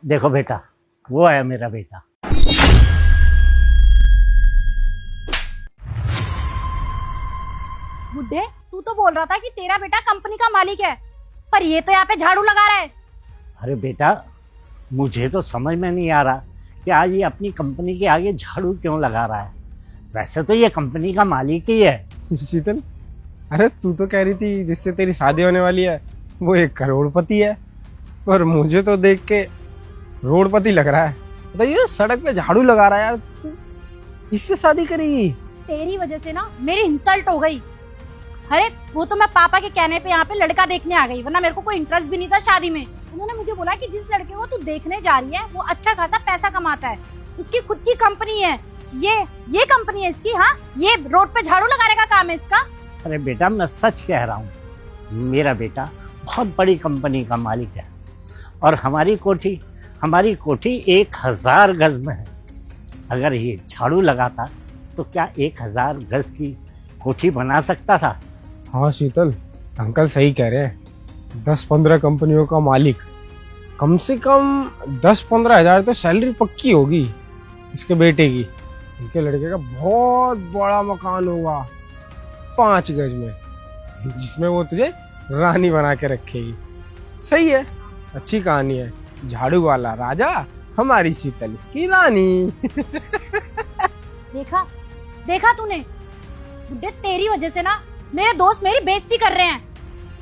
देखो बेटा, वो है मेरा बेटा। बुड्ढे, तू तो बोल रहा था कि तेरा बेटा कंपनी का मालिक है, पर ये तो यहाँ पे झाड़ू लगा रहा है। अरे बेटा, मुझे तो समझ में नहीं आ रहा कि आज ये अपनी कंपनी के आगे झाड़ू क्यों लगा रहा है। वैसे तो ये कंपनी का मालिक ही है। शीतल, अरे तू तो कह रही थी जिससे तेरी शादी होने वाली है वो 1 करोड़पति है, पर मुझे तो देख के रोडपति लग रहा है। बताइए, सड़क पे झाड़ू लगा रहा है यार, तू इससे शादी करेगी? तेरी वजह से ना मेरी इंसल्ट हो गई। अरे वो तो मैं पापा के कहने पे यहाँ पे लड़का देखने आ गई, वरना मेरे को कोई इंटरेस्ट भी नहीं था शादी में। उन्होंने मुझे बोला कि जिस लड़के को तू देखने जा रही है वो अच्छा खासा पैसा कमाता है, उसकी खुद की कंपनी है, ये कंपनी है इसकी। हाँ, ये रोड पे झाड़ू लगाने का काम है इसका। अरे बेटा, मैं सच कह रहा हूँ, मेरा बेटा बहुत बड़ी कंपनी का मालिक है और हमारी कोठी 1000 गज में है। अगर ये झाड़ू लगाता तो क्या 1000 गज की कोठी बना सकता था? हाँ शीतल, अंकल सही कह रहे हैं। 10-15 कंपनियों का मालिक, कम से कम 10-15 हजार तो सैलरी पक्की होगी इसके बेटे की। इनके लड़के का बहुत बड़ा मकान होगा 5 गज में, जिसमें वो तुझे रानी बना के रखेगी। सही है, अच्छी कहानी है। झाड़ू वाला राजा, हमारी शीतल इसकी रानी। देखा तूने बुड्ढे, तेरी वजह से ना मेरे दोस्त मेरी बेइज्जती कर रहे हैं।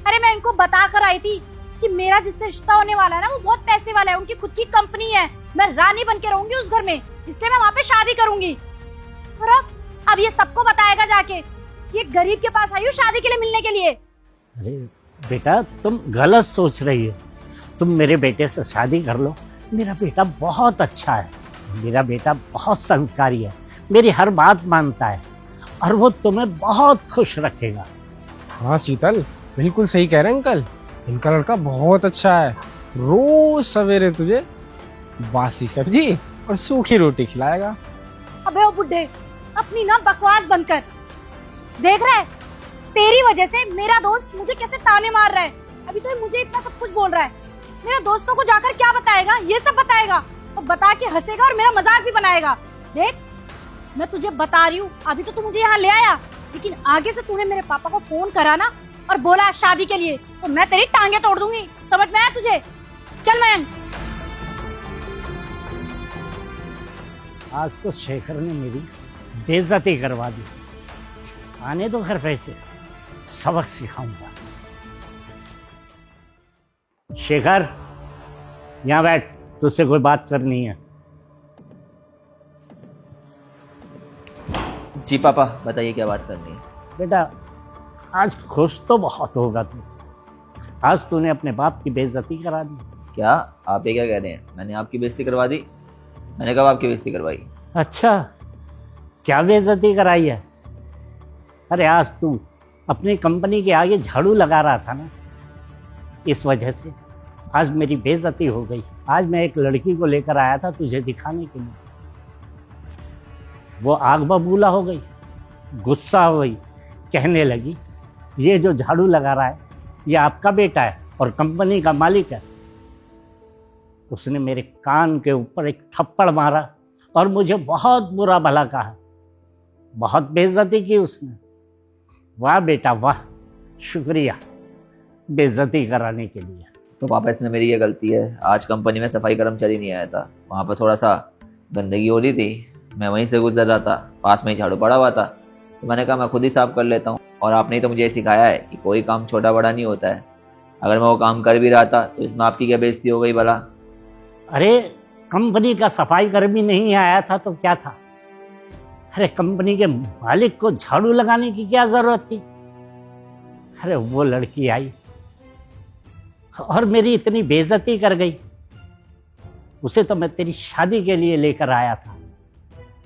अरे मैं इनको बता कर आई थी कि मेरा जिससे रिश्ता होने वाला है ना वो बहुत पैसे वाला है, उनकी खुद की कंपनी है, मैं रानी बन के रहूंगी उस घर में, इसलिए मैं वहाँ पे शादी करूंगी। और अब ये सबको बताएगा जाके कि एक गरीब के पास आई हूँ शादी के लिए मिलने के लिए। अरे बेटा, तुम गलत सोच रही हो। तुम मेरे बेटे से शादी कर लो। मेरा बेटा बहुत अच्छा है, मेरा बेटा बहुत संस्कारी है, मेरी हर बात मानता है और वो तुम्हें बहुत खुश रखेगा। हाँ शीतल, बिल्कुल सही कह रहे हैं अंकल। इनका लड़का बहुत अच्छा है, रोज सवेरे तुझे बासी सब्जी और सूखी रोटी खिलाएगा। अबे ओ बुड्ढे, अपनी ना बकवास बंद कर। देख रहा है, तेरी वजह से मेरा दोस्त मुझे कैसे ताने मार रहा है। अभी तो मुझे इतना सब कुछ बोल रहा है, मेरे दोस्तों को जाकर क्या बताएगा? ये सब बताएगा और बता के हंसेगा और मेरा मजाक भी बनाएगा। देख, मैं तुझे बता रही हूँ, अभी तो तू मुझे यहाँ ले आया, लेकिन आगे से तूने मेरे पापा को फोन करा ना और बोला शादी के लिए, तो मैं तेरी टांगे तोड़ दूंगी। समझ में आया तुझे? चल मयंक। आज तो शेखर ने मेरी बेइज्जती करवा दी। आने दो घर पैसे, सबक सिखाऊंगा। शेखर, यहाँ बैठ, तुझसे कोई बात करनी है। जी पापा, बताइए क्या बात करनी है। बेटा, आज खुश तो बहुत होगा तू। आज तूने अपने बाप की बेइज्जती करा दी। क्या आप ये क्या कह रहे हैं? मैंने आपकी बेइज्जती करवा दी? मैंने कब आपकी बेइज्जती करवाई? अच्छा, क्या बेइज्जती कराई है? अरे आज तू अपनी कंपनी के आगे झाड़ू लगा रहा था ना, इस वजह से आज मेरी बेइज्जती हो गई। आज मैं एक लड़की को लेकर आया था तुझे दिखाने के लिए, वो आग बबूला हो गई, गुस्सा हो गई, कहने लगी ये जो झाड़ू लगा रहा है ये आपका बेटा है और कंपनी का मालिक है। उसने मेरे कान के ऊपर एक थप्पड़ मारा और मुझे बहुत बुरा भला कहा, बहुत बेइज्जती की उसने। वाह बेटा वाह, शुक्रिया बेइज्जती कराने के लिए। तो पापा, इसमें मेरी क्या गलती है? आज कंपनी में सफाई कर्मचारी नहीं आया था, वहाँ पर थोड़ा सा गंदगी हो रही थी, मैं वहीं से गुजर रहा था, पास में ही झाड़ू पड़ा हुआ था, तो मैंने कहा मैं खुद ही साफ कर लेता हूँ। और आपने ही तो मुझे सिखाया है कि कोई काम छोटा बड़ा नहीं होता है। अगर मैं वो काम कर भी रहा था तो इसमें आपकी क्या बेइज्जती हो गई भला? अरे कंपनी का सफाई कर्मी नहीं आया था तो क्या था? अरे कंपनी के मालिक को झाड़ू लगाने की क्या जरूरत थी? अरे वो लड़की आई और मेरी इतनी बेइज्जती कर गई। उसे तो मैं तेरी शादी के लिए लेकर आया था,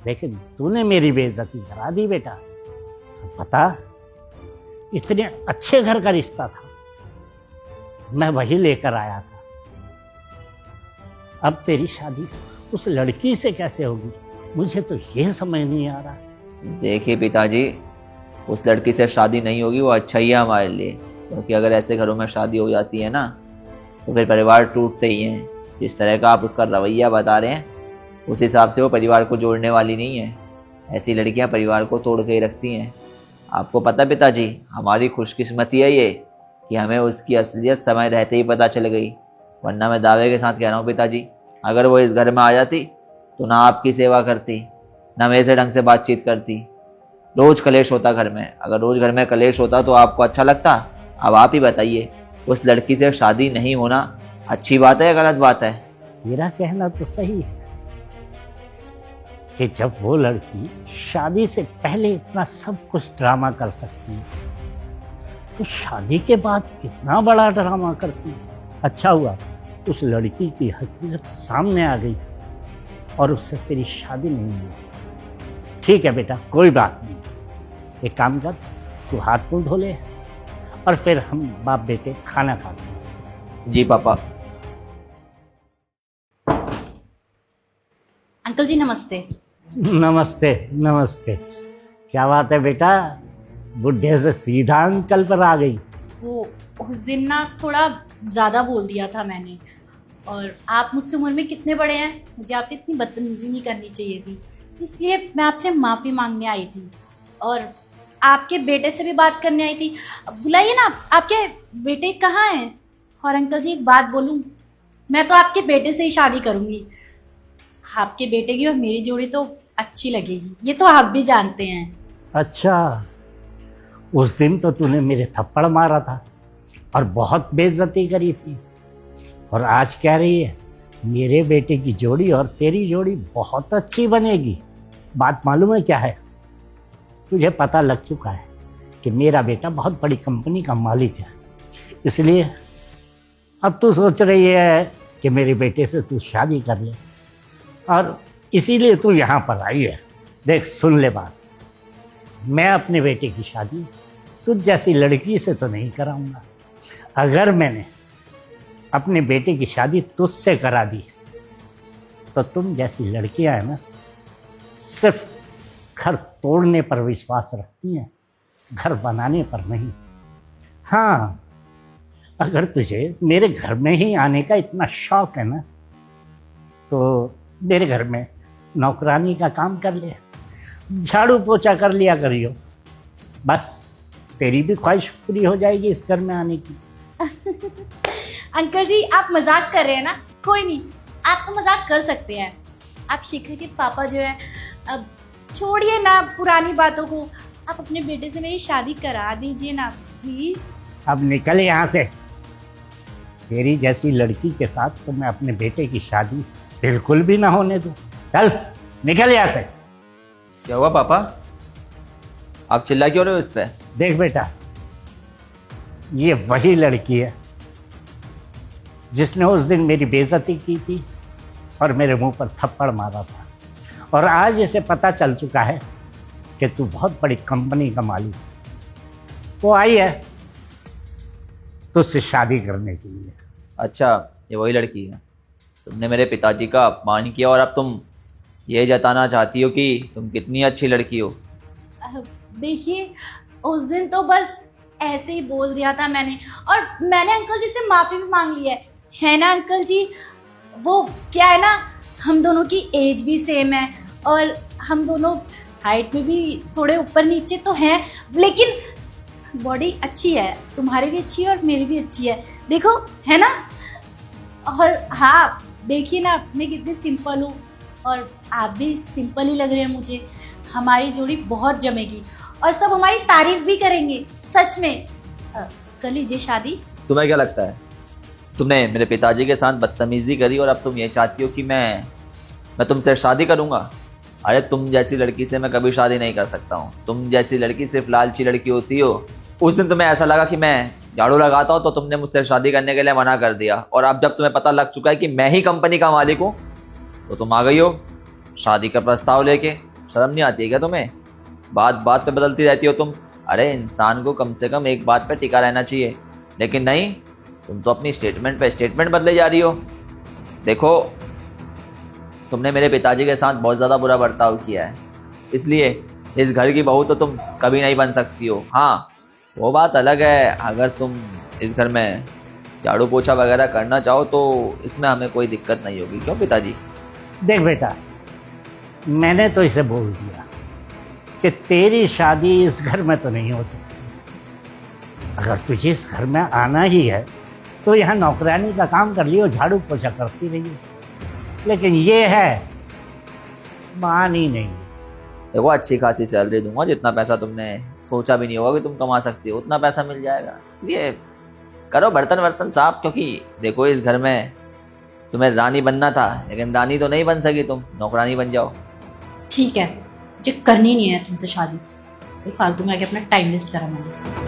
लेकिन तूने मेरी बेइज्जती करा दी बेटा। पता, इतने अच्छे घर का रिश्ता था, मैं वही लेकर आया था। अब तेरी शादी उस लड़की से कैसे होगी, मुझे तो ये समझ नहीं आ रहा। देखिए पिताजी, उस लड़की से शादी नहीं होगी, वो अच्छा ही है हमारे लिए, क्योंकि अगर ऐसे घरों में शादी हो जाती है ना तो फिर परिवार टूटते ही हैं। जिस तरह का आप उसका रवैया बता रहे हैं उस हिसाब से वो परिवार को जोड़ने वाली नहीं है। ऐसी लड़कियां परिवार को तोड़ के ही रखती हैं। आपको पता पिताजी, हमारी खुशकिस्मती है ये कि हमें उसकी असलियत समय रहते ही पता चल गई, वरना मैं दावे के साथ कह रहा हूँ पिताजी, अगर वो इस घर में आ जाती तो ना आपकी सेवा करती, ना मेरे से ढंग से बातचीत करती। रोज कलेश होता घर में। अगर रोज घर में कलेश होता तो आपको अच्छा लगता? अब आप ही बताइए, उस लड़की से शादी नहीं होना अच्छी बात है या गलत बात है? तेरा कहना तो सही है कि जब वो लड़की शादी से पहले इतना सब कुछ ड्रामा कर सकती है तो शादी के बाद कितना बड़ा ड्रामा करती है। अच्छा हुआ उस लड़की की हकीकत सामने आ गई और उससे तेरी शादी नहीं हुई। ठीक है बेटा, कोई बात नहीं। एक काम कर, तू हाथ मुंह धो ले और फिर हम बाप बेटे खाना खाते हैं। जी पापा। अंकल जी नमस्ते। नमस्ते नमस्ते। क्या बात है बेटा, बुढ़े से सीधा अंकल पर आ गई। वो उस दिन ना थोड़ा ज़्यादा बोल दिया था मैंने, और आप मुझसे उम्र में कितने बड़े हैं, मुझे आपसे इतनी बदतमीजी नहीं करनी चाहिए थी, इसलिए मैं आपसे माफ़ी मांगने आई थी और आपके बेटे से भी बात करने आई थी। बुलाइए ना, आपके बेटे कहाँ हैं? और अंकल जी एक बात बोलूँ, मैं तो आपके बेटे से ही शादी करूँगी। आपके बेटे की और मेरी जोड़ी तो अच्छी लगेगी, ये तो आप भी जानते हैं। अच्छा, उस दिन तो तूने मेरे थप्पड़ मारा था और बहुत बेइज्जती करी थी, और आज कह रही है मेरे बेटे की जोड़ी और तेरी जोड़ी बहुत अच्छी बनेगी। बात मालूम है क्या है? तुझे पता लग चुका है कि मेरा बेटा बहुत बड़ी कंपनी का मालिक है, इसलिए अब तू सोच रही है कि मेरे बेटे से तू शादी कर ले, और इसीलिए तू यहाँ पर आई है। देख सुन ले बात, मैं अपने बेटे की शादी तुझ जैसी लड़की से तो नहीं कराऊंगा। अगर मैंने अपने बेटे की शादी तुझसे करा दी तो तुम जैसी लड़कियां हैं ना, सिर्फ घर तोड़ने पर विश्वास रखती हैं, घर बनाने पर नहीं। हाँ, अगर तुझे मेरे घर में ही आने का इतना शौक है ना, तो मेरे घर में नौकरानी का काम कर ले, झाड़ू पोछा कर लिया करियो, बस तेरी भी ख्वाहिश पूरी हो जाएगी इस घर में आने की। अंकल जी आप मजाक कर रहे हैं ना? कोई नहीं, आप तो मजाक कर सकते हैं। आप शिखर के पापा जो है, अब छोड़िए ना पुरानी बातों को, आप अपने बेटे से मेरी शादी करा दीजिए ना प्लीज। अब निकल यहाँ से। तेरी जैसी लड़की के साथ तो मैं अपने बेटे की शादी बिल्कुल भी ना होने दूँ। चल निकल यहाँ से। क्या हुआ पापा, आप चिल्ला क्यों रहे हो इस पे? देख बेटा, ये वही लड़की है जिसने उस दिन मेरी बेइज्जती की थी और मेरे मुंह पर थप्पड़ मारा था, और आज इसे पता चल चुका है कि तू बहुत बड़ी कंपनी का मालिक है। वो आई है तुझसे शादी करने के लिए। अच्छा, ये वही लड़की है। तुमने मेरे पिताजी का अपमान किया और अब तुम ये जताना चाहती हो कि तुम कितनी अच्छी लड़की हो। देखिए उस दिन तो बस ऐसे ही बोल दिया था मैंने, और मैंने अंकल जी से माफ़ी भी मांग ली है ना अंकल जी? वो क्या है ना, हम दोनों की एज भी सेम है और हम दोनों हाइट में भी थोड़े ऊपर नीचे तो हैं, लेकिन बॉडी अच्छी है, तुम्हारी भी अच्छी है और मेरी भी अच्छी है, देखो है ना? और हाँ देखिए ना, मैं कितनी सिंपल हूँ और आप भी सिंपल ही लग रहे हैं मुझे। हमारी जोड़ी बहुत जमेगी और सब हमारी तारीफ भी करेंगे, सच में। कर लीजिए शादी। तुम्हें क्या लगता है, तुमने मेरे पिताजी के साथ बदतमीजी करी और अब तुम ये चाहती हो कि मैं तुमसे शादी करूंगा? अरे तुम जैसी लड़की से मैं कभी शादी नहीं कर सकता हूँ। तुम जैसी लड़की सिर्फ लालची लड़की होती हो। उस दिन तुम्हें ऐसा लगा कि मैं झाड़ू लगाता हूँ तो तुमने मुझसे शादी करने के लिए मना कर दिया, और अब जब तुम्हें पता लग चुका है कि मैं ही कंपनी का मालिक हूँ तो तुम आ गई हो शादी का प्रस्ताव लेके। शर्म नहीं आती है क्या तुम्हें? बात बात पे बदलती रहती हो तुम। अरे इंसान को कम से कम एक बात पे टिका रहना चाहिए, लेकिन नहीं, तुम तो अपनी स्टेटमेंट पे स्टेटमेंट बदले जा रही हो। देखो, तुमने मेरे पिताजी के साथ बहुत ज़्यादा बुरा बर्ताव किया है, इसलिए इस घर की बहू तो तुम कभी नहीं बन सकती हो। हाँ, वो बात अलग है अगर तुम इस घर में झाड़ू पोछा वगैरह करना चाहो तो इसमें हमें कोई दिक्कत नहीं होगी, क्यों पिताजी? देख बेटा, मैंने तो इसे बोल दिया कि तेरी शादी इस घर में तो नहीं हो सकती। अगर तुझे इस घर में आना ही है तो यहाँ नौकरानी का काम कर लियो, झाड़ू पोछा करती रहिए। लेकिन ये है, मान ही नहीं। देखो अच्छी खासी सैलरी दूंगा, जितना पैसा तुमने सोचा भी नहीं होगा कि तुम कमा सकती हो उतना पैसा मिल जाएगा। इसलिए करो बर्तन वर्तन साफ, क्योंकि देखो इस घर में तुम्हें रानी बनना था, लेकिन रानी तो नहीं बन सकी, तुम नौकरानी बन जाओ। ठीक है, मुझे करनी नहीं है तुमसे शादी, फालतू में आके अपना टाइम वेस्ट करा मैंने।